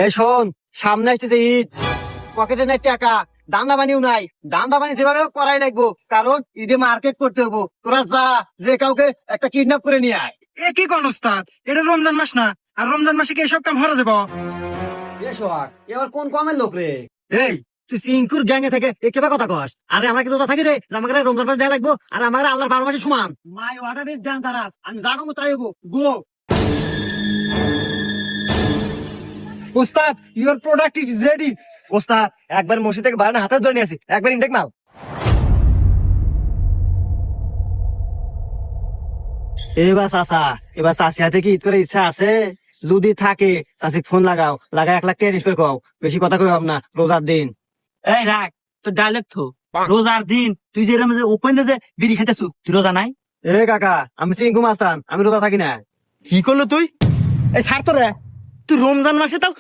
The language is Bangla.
এ শোন, সামনে আসতেছে ঈদ, পকেটে নাই টাকা, দান্দা বানিও নাই। দান্দা বানি যেভাবে হোক করাই লাগবো, কারণ ঈদে মার্কেট করতে হবো। তোরা যা, যে কাউকে একটা কিডন্যাপ করে নিয়ে আয়। এ কি কোন উস্তাদ? এটা রমজান মাস না, আর রমজান মাসে কি এসব কাম হারা যাব? এ সোহাগ, এবার কোন কমের লোক রে? এই, তুই সিঙ্কুর গ্যাংয়ে থেকে একেবারে কথা কস? আরে আমরা কি তোতা থাকি রে আমাকে রমজান মাস দেয়া লাগবো? আর আমার আল্লাহর 12 মাসে সমান। মাই ওয়াটার ইজ ডেঞ্জারাস, আমি যা কমু তাই হবো। গো। উস্তাদ, ইওর প্রোডাক্ট ইজ রেডি। ওস্তাদ, একবার মসজিদ থেকে বারানা হাতে ধরে নিয়েছি, একবার ইনটেক মাল। এবার চাচা, এবার চাষি হাতে কি ঈদ করে ইচ্ছা আছে? যদি থাকে চাষি ফোন লাগাও, লাগাই 1 লাখ টাকা নিষ্পের কও। বেশি কথা কই না, রোজার দিন। এই রাখ তো ডাইলেক্ট থো। রোজার দিন তুই যে ওপেন যে বিড়ি খেতেছু, তুই রোজা নাই? এ কাকা, আমি সিঙ্কু মাস্তান, আমি রোজা থাকি না। কি করলো তুই? এই ছাড় তো রে, তুই রমজান মাসে তাও